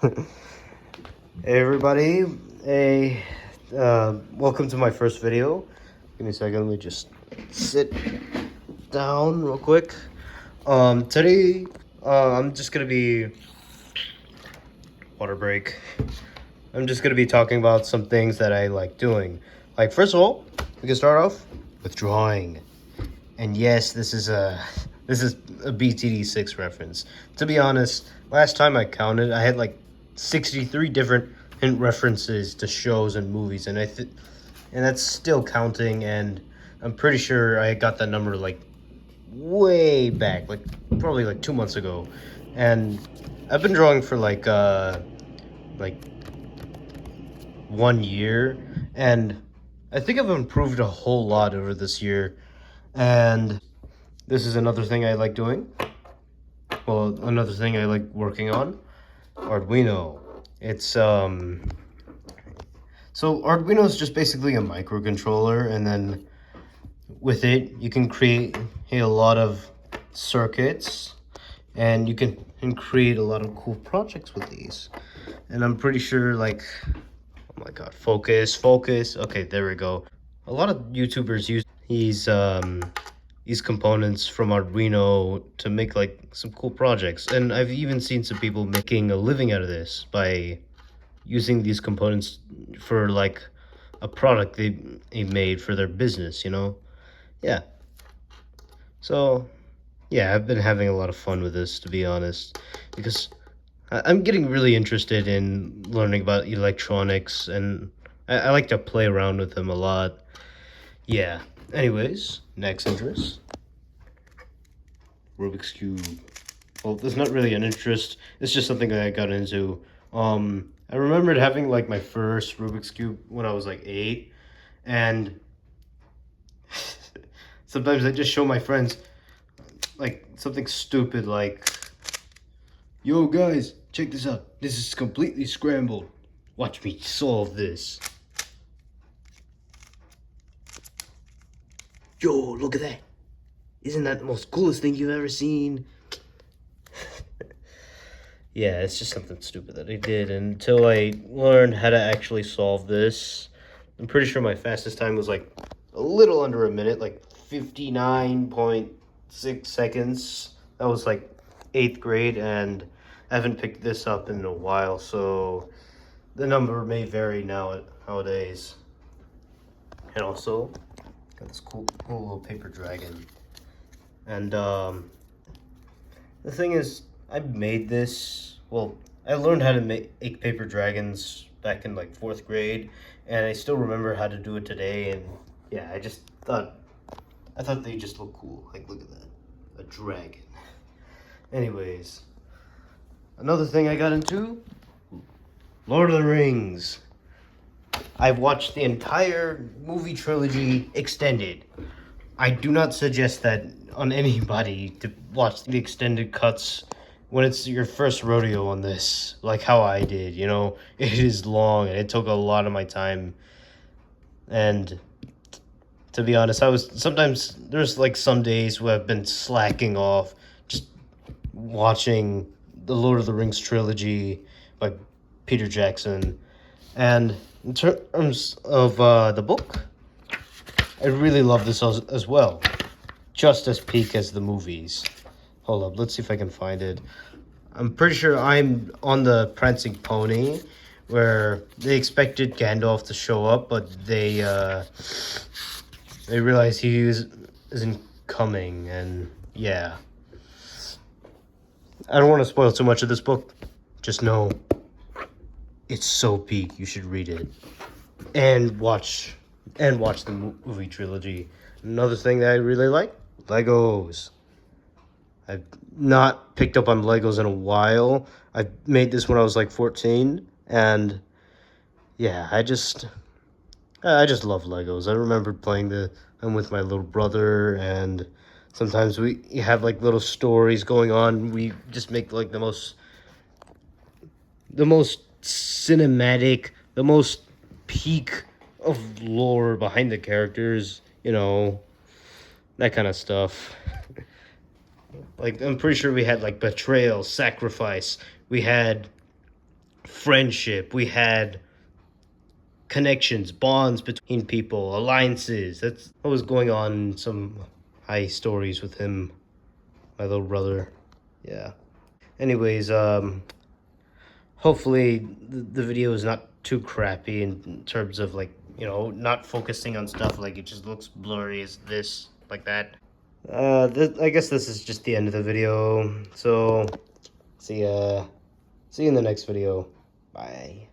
Hey everybody, hey, welcome to my first video. Give me a second, let me just sit down real quick. Today, I'm just gonna be, water break. I'm just gonna be talking about some things that I like doing. Like, first of all, we can start off with drawing. And yes, this is a BTD6 reference. To be honest, last time I counted, I had like 63 different hint references to shows and movies, and and that's still counting. And I'm pretty sure I got that number like way back, like probably like 2 months ago. And I've been drawing for like 1 year, and I think I've improved a whole lot over this year. And this is another thing I like doing. Well, another thing I like working on, Arduino. It's so Arduino is just basically a microcontroller, and then with it you can create a lot of circuits, and you can create a lot of cool projects with these. And I'm pretty sure, like, oh my god, focus. Okay, there we go. A lot of YouTubers use these components from Arduino to make like some cool projects, and I've even seen some people making a living out of this by using these components for like a product they made for their business, you know. Yeah, so yeah, I've been having a lot of fun with this, to be honest, because I'm getting really interested in learning about electronics, and I like to play around with them a lot. Yeah, anyways, next interest, Rubik's Cube. Well, that's not really an interest. It's just something that I got into. I remembered having like my first Rubik's Cube when I was like 8, and sometimes I just show my friends like something stupid like, "Yo guys, check this out. This is completely scrambled. Watch me solve this." Yo, look at that. Isn't that the most coolest thing you've ever seen? Yeah, it's just something stupid that I did until I learned how to actually solve this. I'm pretty sure my fastest time was like a little under a minute, like 59.6 seconds. That was like 8th grade, and I haven't picked this up in a while, so the number may vary nowadays. And also, got this cool little paper dragon. And the thing is, I made this. Well, I learned how to make paper dragons back in like 4th grade, and I still remember how to do it today. And yeah, I thought they just look cool. Like, look at that, a dragon. Anyways, another thing I got into, Lord of the Rings. I've watched the entire movie trilogy extended. I do not suggest that on anybody to watch the extended cuts when it's your first rodeo on this, like how I did, you know. It is long and it took a lot of my time. And to be honest, there's like some days where I've been slacking off just watching the Lord of the Rings trilogy by Peter Jackson. And in terms of the book, I really love this as well. Just as peak as the movies. Hold up, let's see if I can find it. I'm pretty sure I'm on the Prancing Pony, where they expected Gandalf to show up, but they realized isn't coming, and yeah. I don't want to spoil too much of this book. Just know it's so peak. You should read it and watch the movie trilogy. Another thing that I really like, Legos. I've not picked up on Legos in a while. I made this when I was like 14, and yeah, I just love Legos. I remember playing them with my little brother, and sometimes we have like little stories going on. We just make like the most cinematic, the most peak of lore behind the characters, you know, that kind of stuff. Like, I'm pretty sure we had like betrayal, sacrifice. We had friendship. We had connections, bonds between that alliances. That's what was going on in some high stories with him, my little brother. Yeah. Anyways, hopefully the video is not too crappy in terms of like, not focusing on stuff like it just looks blurry as this, like that. I guess this is just the end of the video. So, see you in the next video. Bye.